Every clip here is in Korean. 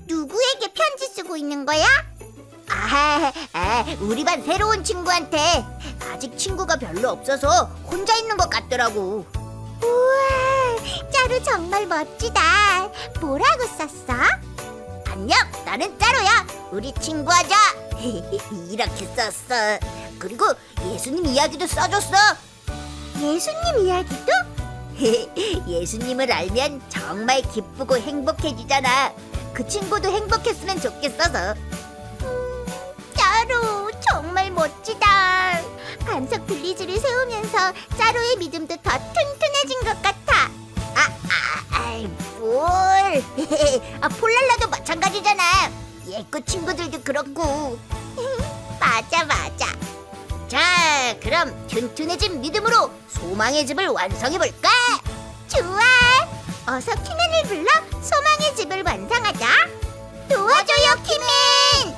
누구에게 편지 쓰고 있는 거야? 우리 반 새로운 친구한테. 아직 친구가 별로 없어서 혼자 있는 것 같더라고. 우와, 짜루 정말 멋지다. 뭐라고 썼어? 안녕, 나는 짜루야. 우리 친구하자. 이렇게 썼어. 그리고 예수님 이야기도 써줬어. 예수님 이야기도? 예수님을 알면 정말 기쁘고 행복해지잖아. 그 친구도 행복했으면 좋겠어서. 짜루 정말 멋지다. 반석 빌리지를 세우면서 짜루의 믿음도 더 튼튼해진 것 같아. 뭘? 폴랄라도 마찬가지잖아. 옛그 친구들도 그렇고. 맞아. 자, 그럼 튼튼해진 믿음으로 소망의 집을 완성해볼까? 좋아. 어서 키맨을 불러 소망의 집을 완성하자. 도와줘요, 키맨.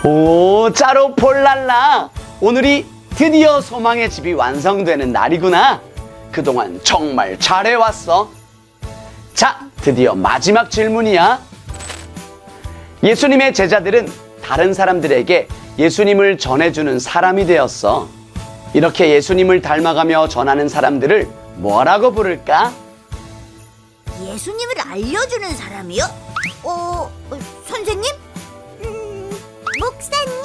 오, 짜루 폴랄라. 오늘이 드디어 소망의 집이 완성되는 날이구나. 그동안 정말 잘해왔어. 자, 드디어 마지막 질문이야. 예수님의 제자들은 다른 사람들에게 예수님을 전해주는 사람이 되었어. 이렇게 예수님을 닮아가며 전하는 사람들을 뭐라고 부를까? 예수님을 알려주는 사람이요? 선생님? 목사님?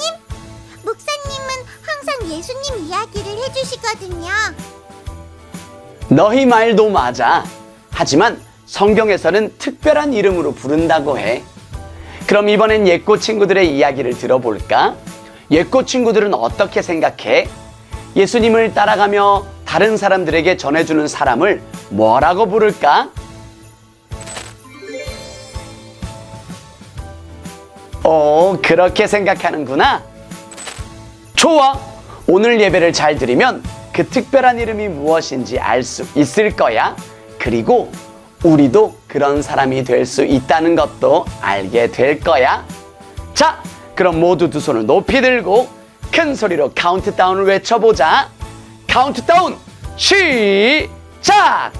목사님은 항상 예수님 이야기를 해주시거든요. 너희 말도 맞아. 하지만 성경에서는 특별한 이름으로 부른다고 해. 그럼 이번엔 옛고 친구들의 이야기를 들어볼까? 옛고 친구들은 어떻게 생각해? 예수님을 따라가며 다른 사람들에게 전해주는 사람을 뭐라고 부를까? 그렇게 생각하는구나. 좋아. 오늘 예배를 잘 드리면 그 특별한 이름이 무엇인지 알 수 있을 거야. 그리고 우리도 그런 사람이 될 수 있다는 것도 알게 될 거야. 자, 그럼 모두 두 손을 높이 들고 큰 소리로 카운트다운을 외쳐보자. 카운트다운 시작!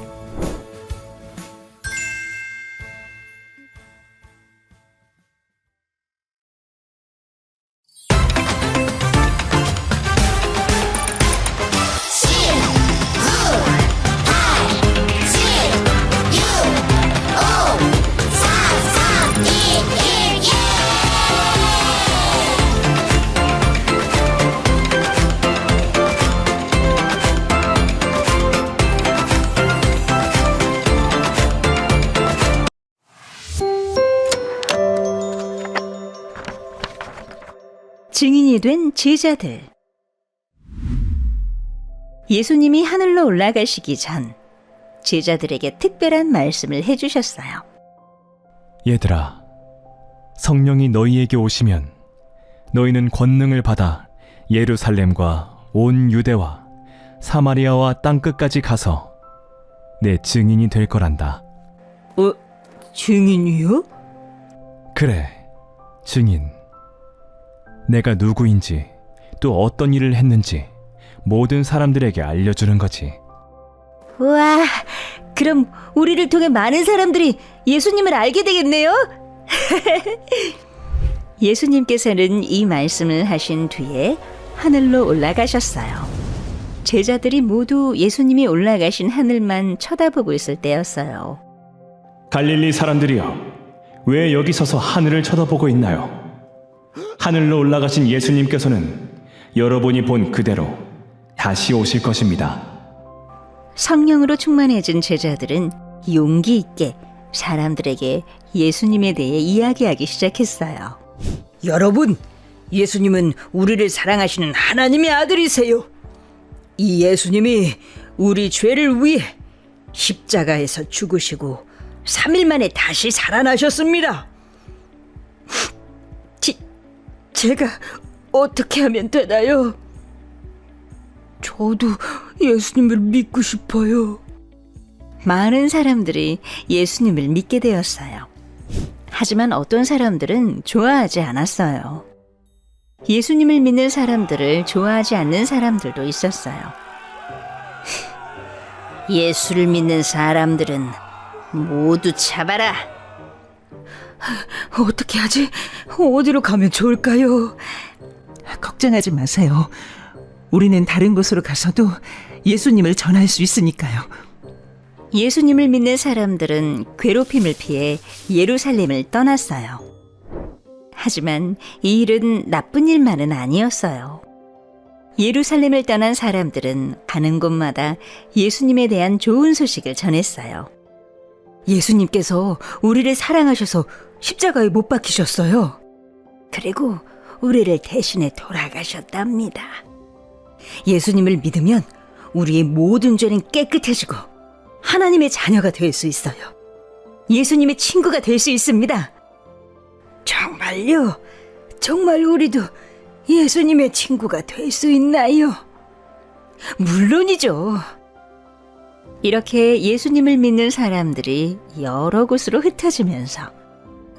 증인이 된 제자들. 예수님이 하늘로 올라가시기 전 제자들에게 특별한 말씀을 해주셨어요. 얘들아, 성령이 너희에게 오시면 너희는 권능을 받아 예루살렘과 온 유대와 사마리아와 땅끝까지 가서 내 증인이 될 거란다. 증인이요? 그래, 증인. 내가 누구인지 또 어떤 일을 했는지 모든 사람들에게 알려주는 거지. 우와, 그럼 우리를 통해 많은 사람들이 예수님을 알게 되겠네요? 예수님께서는 이 말씀을 하신 뒤에 하늘로 올라가셨어요. 제자들이 모두 예수님이 올라가신 하늘만 쳐다보고 있을 때였어요. 갈릴리 사람들이여, 왜 여기 서서 하늘을 쳐다보고 있나요? 하늘로 올라가신 예수님께서는 여러분이 본 그대로 다시 오실 것입니다. 성령으로 충만해진 제자들은 용기 있게 사람들에게 예수님에 대해 이야기하기 시작했어요. 여러분, 예수님은 우리를 사랑하시는 하나님의 아들이세요. 이 예수님이 우리 죄를 위해 십자가에서 죽으시고 3일 만에 다시 살아나셨습니다. 제가 어떻게 하면 되나요? 저도 예수님을 믿고 싶어요. 많은 사람들이 예수님을 믿게 되었어요. 하지만 어떤 사람들은 좋아하지 않았어요. 예수님을 믿는 사람들을 좋아하지 않는 사람들도 있었어요. 예수를 믿는 사람들은 모두 잡아라. 어떻게 하지? 어디로 가면 좋을까요? 걱정하지 마세요. 우리는 다른 곳으로 가서도 예수님을 전할 수 있으니까요. 예수님을 믿는 사람들은 괴롭힘을 피해 예루살렘을 떠났어요. 하지만 이 일은 나쁜 일만은 아니었어요. 예루살렘을 떠난 사람들은 가는 곳마다 예수님에 대한 좋은 소식을 전했어요. 예수님께서 우리를 사랑하셔서 십자가에 못 박히셨어요. 그리고 우리를 대신해 돌아가셨답니다. 예수님을 믿으면 우리의 모든 죄는 깨끗해지고 하나님의 자녀가 될 수 있어요. 예수님의 친구가 될 수 있습니다. 정말요? 정말 우리도 예수님의 친구가 될 수 있나요? 물론이죠. 이렇게 예수님을 믿는 사람들이 여러 곳으로 흩어지면서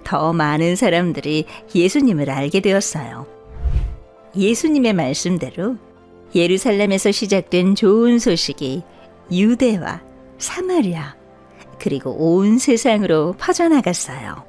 더 많은 사람들이 예수님을 알게 되었어요. 예수님의 말씀대로 예루살렘에서 시작된 좋은 소식이 유대와 사마리아 그리고 온 세상으로 퍼져나갔어요.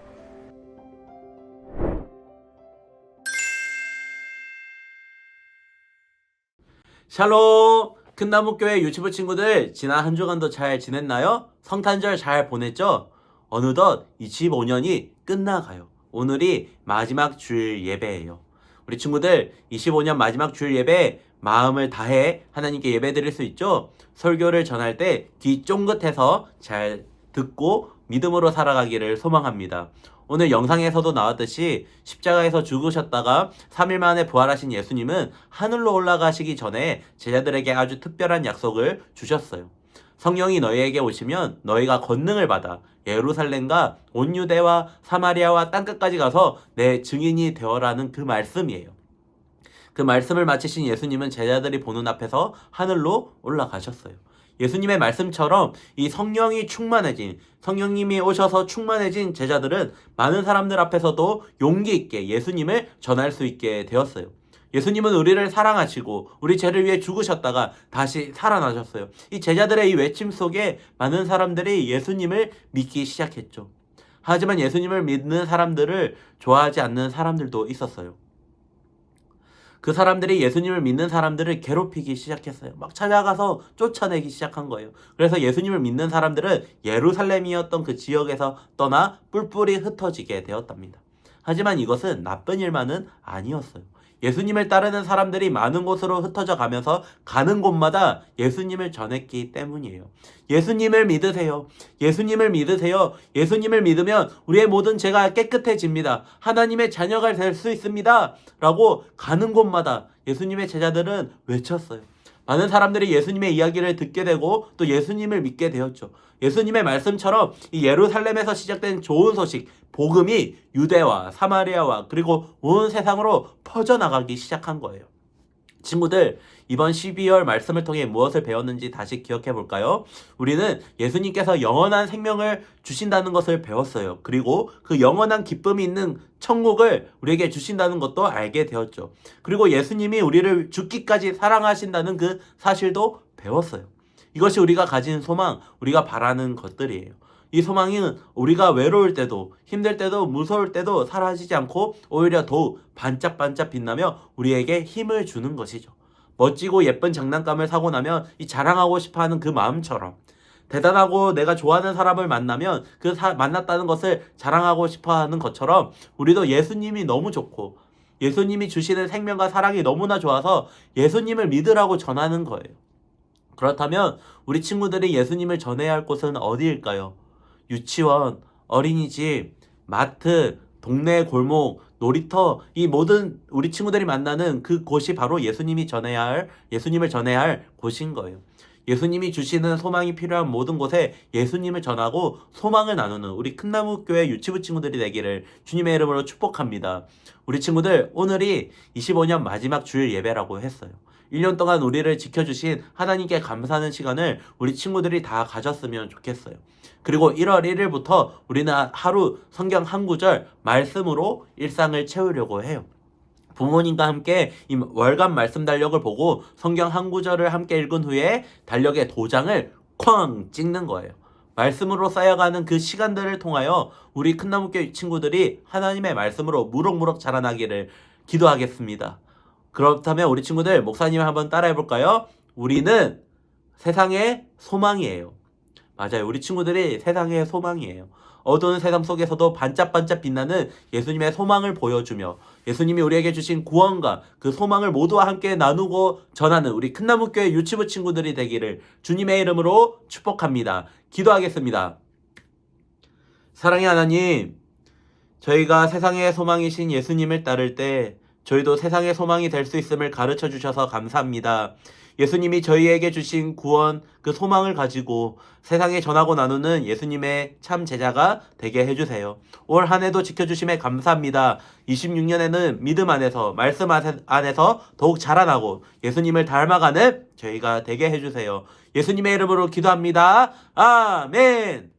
샬롬! 큰나무교회 유치부 친구들 지난 한 주간도 잘 지냈나요? 성탄절 잘 보냈죠? 어느덧 25년이 끝나가요. 오늘이 마지막 주일 예배예요. 우리 친구들 25년 마지막 주일 예배 마음을 다해 하나님께 예배 드릴 수 있죠? 설교를 전할 때 귀 쫑긋해서 잘 듣고 믿음으로 살아가기를 소망합니다. 오늘 영상에서도 나왔듯이 십자가에서 죽으셨다가 3일 만에 부활하신 예수님은 하늘로 올라가시기 전에 제자들에게 아주 특별한 약속을 주셨어요. 성령이 너희에게 오시면 너희가 권능을 받아 예루살렘과 온 유대와 사마리아와 땅끝까지 가서 내 증인이 되어라는 그 말씀이에요. 그 말씀을 마치신 예수님은 제자들이 보는 앞에서 하늘로 올라가셨어요. 예수님의 말씀처럼 이 성령이 충만해진, 성령님이 오셔서 충만해진 제자들은 많은 사람들 앞에서도 용기 있게 예수님을 전할 수 있게 되었어요. 예수님은 우리를 사랑하시고 우리 죄를 위해 죽으셨다가 다시 살아나셨어요. 이 제자들의 이 외침 속에 많은 사람들이 예수님을 믿기 시작했죠. 하지만 예수님을 믿는 사람들을 좋아하지 않는 사람들도 있었어요. 그 사람들이 예수님을 믿는 사람들을 괴롭히기 시작했어요. 막 찾아가서 쫓아내기 시작한 거예요. 그래서 예수님을 믿는 사람들은 예루살렘이었던 그 지역에서 떠나 뿔뿔이 흩어지게 되었답니다. 하지만 이것은 나쁜 일만은 아니었어요. 예수님을 따르는 사람들이 많은 곳으로 흩어져 가면서 가는 곳마다 예수님을 전했기 때문이에요. 예수님을 믿으세요. 예수님을 믿으세요. 예수님을 믿으면 우리의 모든 죄가 깨끗해집니다. 하나님의 자녀가 될 수 있습니다. 라고 가는 곳마다 예수님의 제자들은 외쳤어요. 많은 사람들이 예수님의 이야기를 듣게 되고 또 예수님을 믿게 되었죠. 예수님의 말씀처럼 이 예루살렘에서 시작된 좋은 소식, 복음이 유대와 사마리아와 그리고 온 세상으로 퍼져나가기 시작한 거예요. 친구들, 이번 12월 말씀을 통해 무엇을 배웠는지 다시 기억해 볼까요? 우리는 예수님께서 영원한 생명을 주신다는 것을 배웠어요. 그리고 그 영원한 기쁨이 있는 천국을 우리에게 주신다는 것도 알게 되었죠. 그리고 예수님이 우리를 죽기까지 사랑하신다는 그 사실도 배웠어요. 이것이 우리가 가진 소망, 우리가 바라는 것들이에요. 이 소망은 우리가 외로울 때도 힘들 때도 무서울 때도 사라지지 않고 오히려 더욱 반짝반짝 빛나며 우리에게 힘을 주는 것이죠. 멋지고 예쁜 장난감을 사고 나면 이 자랑하고 싶어하는 그 마음처럼 대단하고 내가 좋아하는 사람을 만나면 만났다는 것을 자랑하고 싶어하는 것처럼 우리도 예수님이 너무 좋고 예수님이 주시는 생명과 사랑이 너무나 좋아서 예수님을 믿으라고 전하는 거예요. 그렇다면 우리 친구들이 예수님을 전해야 할 곳은 어디일까요? 유치원, 어린이집, 마트, 동네 골목, 놀이터, 이 모든 우리 친구들이 만나는 그 곳이 바로 예수님을 전해야 할 곳인 거예요. 예수님이 주시는 소망이 필요한 모든 곳에 예수님을 전하고 소망을 나누는 우리 큰나무교회 유치부 친구들이 되기를 주님의 이름으로 축복합니다. 우리 친구들, 오늘이 25년 마지막 주일 예배라고 했어요. 1년 동안 우리를 지켜주신 하나님께 감사하는 시간을 우리 친구들이 다 가졌으면 좋겠어요. 그리고 1월 1일부터 우리는 하루 성경 한 구절 말씀으로 일상을 채우려고 해요. 부모님과 함께 이 월간 말씀 달력을 보고 성경 한 구절을 함께 읽은 후에 달력에 도장을 쾅 찍는 거예요. 말씀으로 쌓여가는 그 시간들을 통하여 우리 큰나무교회 친구들이 하나님의 말씀으로 무럭무럭 자라나기를 기도하겠습니다. 그렇다면 우리 친구들 목사님을 한번 따라해 볼까요? 우리는 세상의 소망이에요. 맞아요. 우리 친구들이 세상의 소망이에요. 어두운 세상 속에서도 반짝반짝 빛나는 예수님의 소망을 보여주며 예수님이 우리에게 주신 구원과 그 소망을 모두와 함께 나누고 전하는 우리 큰나무교회 유치부 친구들이 되기를 주님의 이름으로 축복합니다. 기도하겠습니다. 사랑의 하나님, 저희가 세상의 소망이신 예수님을 따를 때 저희도 세상의 소망이 될 수 있음을 가르쳐 주셔서 감사합니다. 예수님이 저희에게 주신 구원, 그 소망을 가지고 세상에 전하고 나누는 예수님의 참 제자가 되게 해주세요. 올 한 해도 지켜주심에 감사합니다. 26년에는 믿음 안에서, 말씀 안에서 더욱 자라나고 예수님을 닮아가는 저희가 되게 해주세요. 예수님의 이름으로 기도합니다. 아멘!